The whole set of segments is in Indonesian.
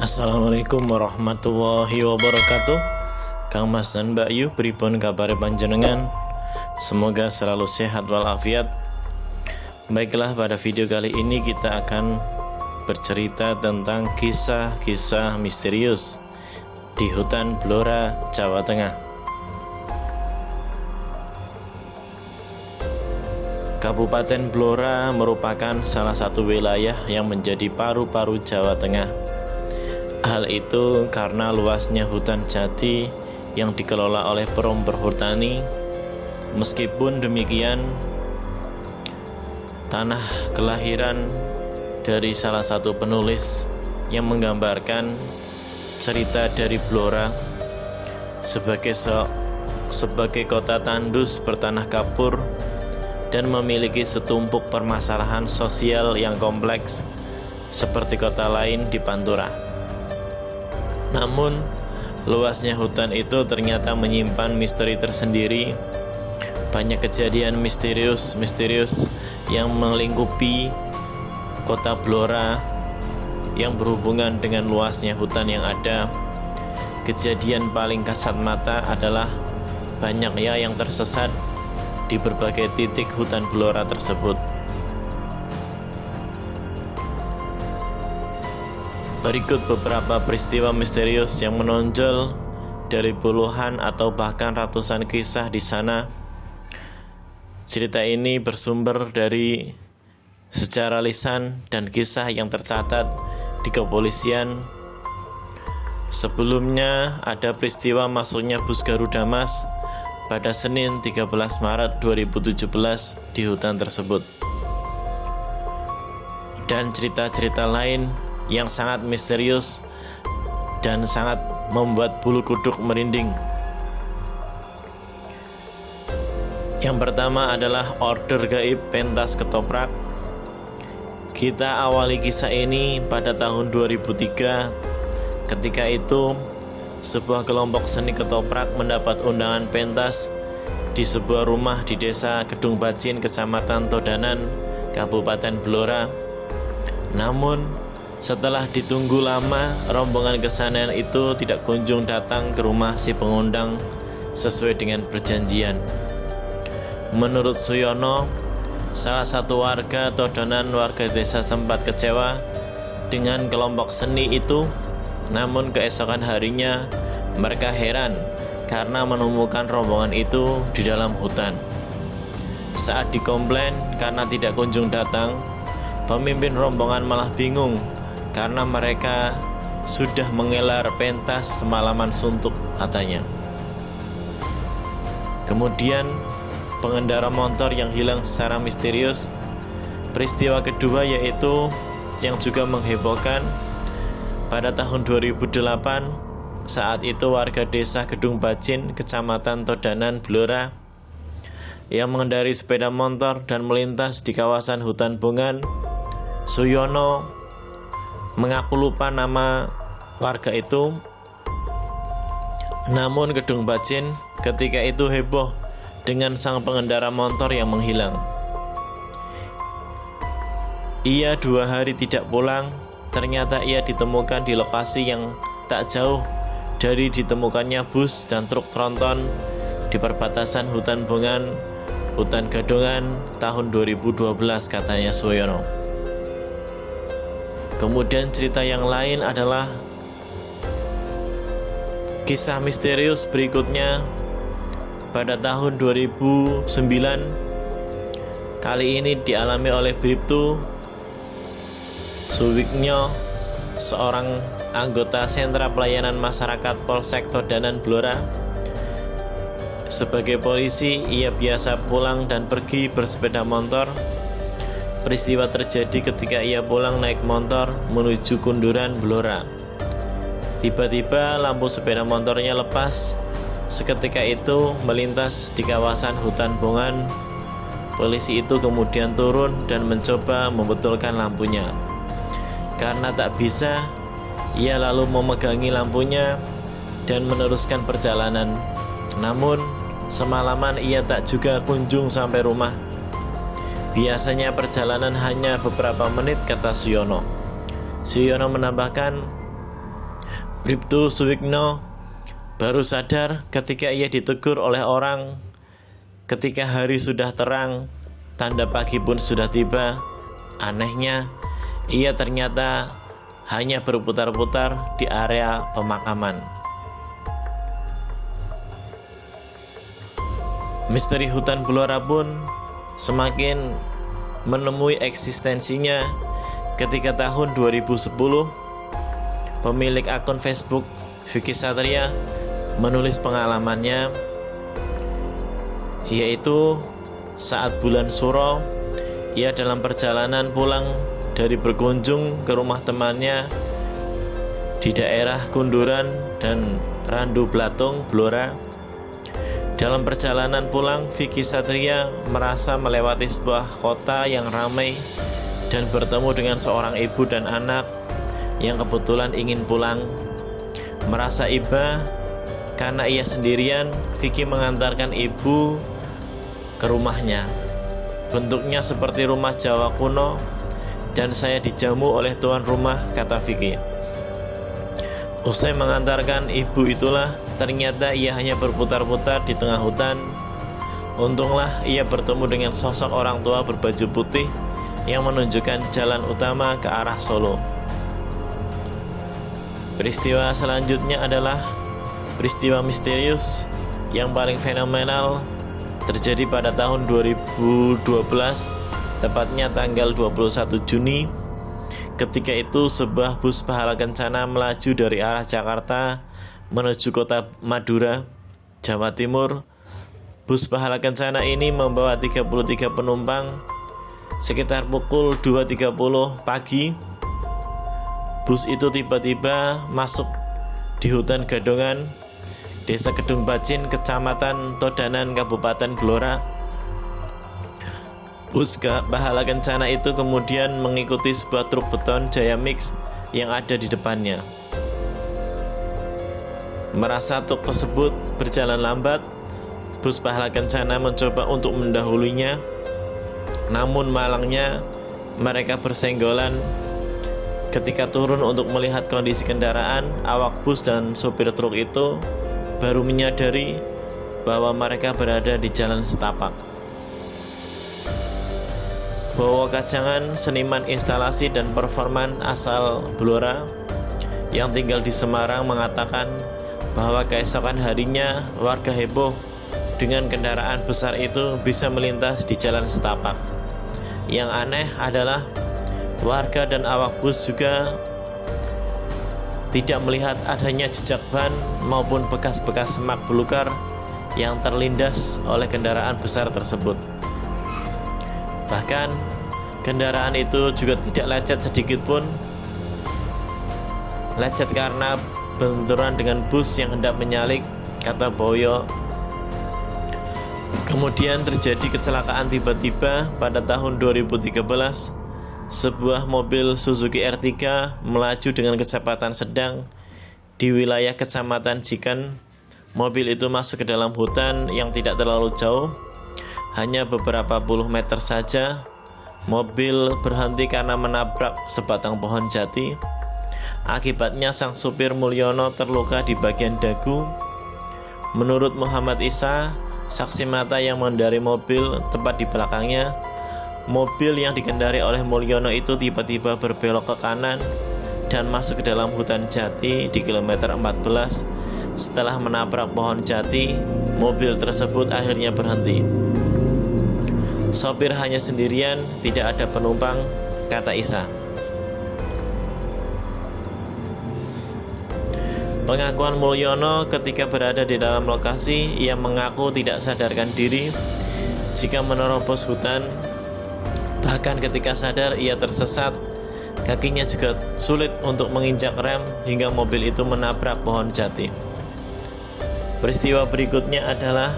Assalamualaikum warahmatullahi wabarakatuh. Kang Mas dan Mbak Yu, pripun kabar panjenengan? Semoga selalu sehat walafiat. Baiklah, pada video kali ini kita akan bercerita tentang kisah-kisah misterius di hutan Blora, Jawa Tengah. Kabupaten Blora merupakan salah satu wilayah yang menjadi paru-paru Jawa Tengah. Hal itu karena luasnya hutan jati yang dikelola oleh Perum Perhutani. Meskipun demikian, tanah kelahiran dari salah satu penulis yang menggambarkan cerita dari Blora sebagai kota tandus bertanah kapur dan memiliki setumpuk permasalahan sosial yang kompleks seperti kota lain di Pantura. Namun, luasnya hutan itu ternyata menyimpan misteri tersendiri. Banyak kejadian misterius yang melingkupi kota Blora yang berhubungan dengan luasnya hutan yang ada. Kejadian paling kasat mata adalah banyaknya yang tersesat di berbagai titik hutan Blora tersebut. Berikut beberapa peristiwa misterius yang menonjol dari puluhan atau bahkan ratusan kisah di sana. Cerita ini bersumber dari sejarah lisan dan kisah yang tercatat di kepolisian. Sebelumnya ada peristiwa masuknya bus Garuda Mas pada Senin 13 Maret 2017 di hutan tersebut. Dan cerita-cerita lain yang sangat misterius dan sangat membuat bulu kuduk merinding. Yang pertama adalah order gaib pentas ketoprak. Kita awali kisah ini pada tahun 2003. Ketika itu, sebuah kelompok seni ketoprak mendapat undangan pentas di sebuah rumah di desa Kedung Bajin, Kecamatan Todanan, Kabupaten Blora. Namun, setelah ditunggu lama, rombongan kesenian itu tidak kunjung datang ke rumah si pengundang sesuai dengan perjanjian. Menurut Suyono, salah satu warga Todanan, warga desa, sempat kecewa dengan kelompok seni itu. Namun keesokan harinya mereka heran karena menemukan rombongan itu di dalam hutan. Saat dikomplain karena tidak kunjung datang, pemimpin rombongan malah bingung karena mereka sudah mengelar pentas semalaman suntuk, katanya. Kemudian pengendara motor yang hilang secara misterius. Peristiwa kedua yaitu yang juga menghebohkan pada tahun 2008. Saat itu warga desa Kedung Bajin, Kecamatan Todanan, Blora, yang mengendarai sepeda motor dan melintas di kawasan hutan Bongan. Suyono mengaku lupa nama warga itu. Namun Kedung Bajin ketika itu heboh dengan sang pengendara motor yang menghilang. Ia 2 hari tidak pulang. Ternyata ia ditemukan di lokasi yang tak jauh dari ditemukannya bus dan truk tronton di perbatasan hutan Bongan, hutan Gadongan tahun 2012, katanya Suyono. Kemudian cerita yang lain adalah kisah misterius berikutnya pada tahun 2009. Kali ini dialami oleh Bribtu Suwiknyo, seorang anggota Sentra Pelayanan Masyarakat Polsek Todanan, Blora. Sebagai polisi, ia biasa pulang dan pergi bersepeda motor. Peristiwa terjadi ketika ia pulang naik motor menuju Kunduran, Blora. Tiba-tiba lampu sepeda motornya lepas. Seketika itu melintas di kawasan hutan Bongan. Polisi itu kemudian turun dan mencoba membetulkan lampunya. Karena tak bisa, ia lalu memegangi lampunya dan meneruskan perjalanan. Namun semalaman ia tak juga kunjung sampai rumah. Biasanya perjalanan hanya beberapa menit, kata Suyono. Suyono menambahkan, Bribtu Suwigno baru sadar ketika ia ditegur oleh orang ketika hari sudah terang, tanda pagi pun sudah tiba. Anehnya, ia ternyata hanya berputar-putar di area pemakaman. Misteri hutan Blora pun semakin menemui eksistensinya ketika tahun 2010 pemilik akun Facebook Vicky Satria menulis pengalamannya, yaitu saat bulan Suro ia dalam perjalanan pulang dari berkunjung ke rumah temannya di daerah Kunduran dan Randu Blatung, Blora. Dalam perjalanan pulang, Vicky Satria merasa melewati sebuah kota yang ramai dan bertemu dengan seorang ibu dan anak yang kebetulan ingin pulang. Merasa iba karena ia sendirian, Vicky mengantarkan ibu ke rumahnya. Bentuknya seperti rumah Jawa kuno dan saya dijamu oleh tuan rumah, kata Vicky. Usai mengantarkan ibu itulah, ternyata ia hanya berputar-putar di tengah hutan. Untunglah ia bertemu dengan sosok orang tua berbaju putih yang menunjukkan jalan utama ke arah Solo. Peristiwa selanjutnya adalah peristiwa misterius yang paling fenomenal terjadi pada tahun 2012, tepatnya tanggal 21 Juni. Ketika itu sebuah bus Pahala Kencana melaju dari arah Jakarta menuju kota Madura, Jawa Timur. Bus Pahala Kencana ini membawa 33 penumpang. Sekitar pukul 2.30 pagi, bus itu tiba-tiba masuk di hutan Gadongan, Desa Kedung Bacin, Kecamatan Todanan, Kabupaten Blora. Bus Pahala Kencana itu kemudian mengikuti sebuah truk beton Jaya Mix yang ada di depannya. Merasa truk tersebut berjalan lambat, bus Pahala Kencana mencoba untuk mendahulunya. Namun malangnya mereka bersenggolan. Ketika turun untuk melihat kondisi kendaraan, awak bus dan sopir truk itu baru menyadari bahwa mereka berada di jalan setapak. Bowo Kajangan, seniman instalasi dan performan asal Blora yang tinggal di Semarang, mengatakan bahwa keesokan harinya warga heboh dengan kendaraan besar itu bisa melintas di jalan setapak. Yang aneh adalah warga dan awak bus juga tidak melihat adanya jejak ban maupun bekas-bekas semak belukar yang terlindas oleh kendaraan besar tersebut. Bahkan kendaraan itu juga tidak lecet sedikit pun. Lecet karena benturan dengan bus yang hendak menyalip, kata Boyo. Kemudian terjadi kecelakaan tiba-tiba pada tahun 2013. Sebuah mobil Suzuki R3 melaju dengan kecepatan sedang di wilayah Kecamatan Jiken. Mobil itu masuk ke dalam hutan yang tidak terlalu jauh, hanya beberapa puluh meter saja. Mobil berhenti karena menabrak sebatang pohon jati. Akibatnya sang supir Mulyono terluka di bagian dagu. Menurut Muhammad Isa, saksi mata yang mengendarai mobil tepat di belakangnya, mobil yang dikendari oleh Mulyono itu tiba-tiba berbelok ke kanan dan masuk ke dalam hutan jati di kilometer 14. Setelah menabrak pohon jati, mobil tersebut akhirnya berhenti. Sopir hanya sendirian, tidak ada penumpang, kata Isa. Pengakuan Mulyono ketika berada di dalam lokasi, ia mengaku tidak sadarkan diri jika menerobos hutan. Bahkan ketika sadar, ia tersesat. Kakinya juga sulit untuk menginjak rem hingga mobil itu menabrak pohon jati. Peristiwa berikutnya adalah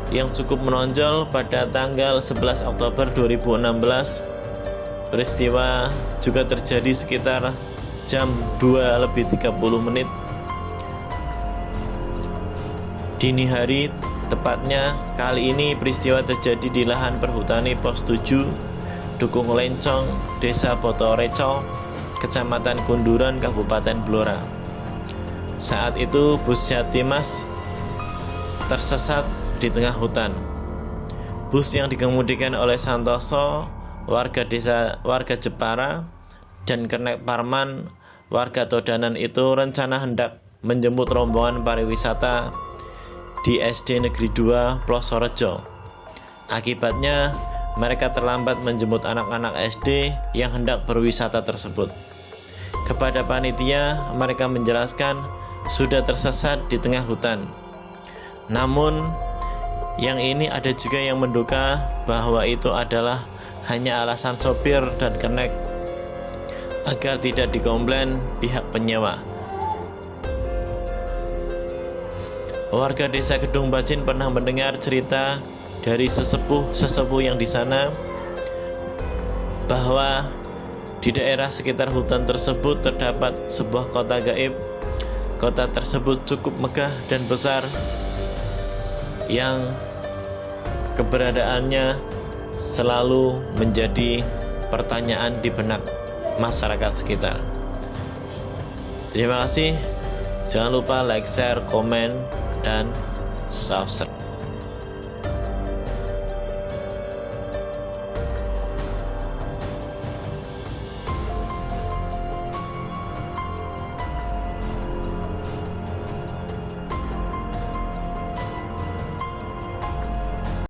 yang cukup menonjol pada tanggal 11 Oktober 2016. Peristiwa juga terjadi sekitar jam 2:30 dini hari. Tepatnya kali ini peristiwa terjadi di lahan perhutani Pos 7 Dukung Lencong, Desa Botoreco, Kecamatan Kunduran, Kabupaten Blora. Saat itu bus Jatimas tersesat di tengah hutan. Bus yang dikemudikan oleh Santoso, warga Jepara, dan Kenek Parman, warga Todanan itu rencana hendak menjemput rombongan pariwisata di SD Negeri 2 Plosorejo. Akibatnya mereka terlambat menjemput anak-anak SD yang hendak berwisata tersebut. Kepada panitia, mereka menjelaskan sudah tersesat di tengah hutan. Namun, yang ini ada juga yang menduga bahwa itu adalah hanya alasan sopir dan Kenek agar tidak dikomplain pihak penyewa. Warga desa Gedung Bajin pernah mendengar cerita dari sesepuh yang di sana bahwa di daerah sekitar hutan tersebut terdapat sebuah kota gaib. Kota tersebut cukup megah dan besar yang keberadaannya selalu menjadi pertanyaan di benak masyarakat sekitar. Terima kasih. Jangan lupa like, share, komen, dan subscribe.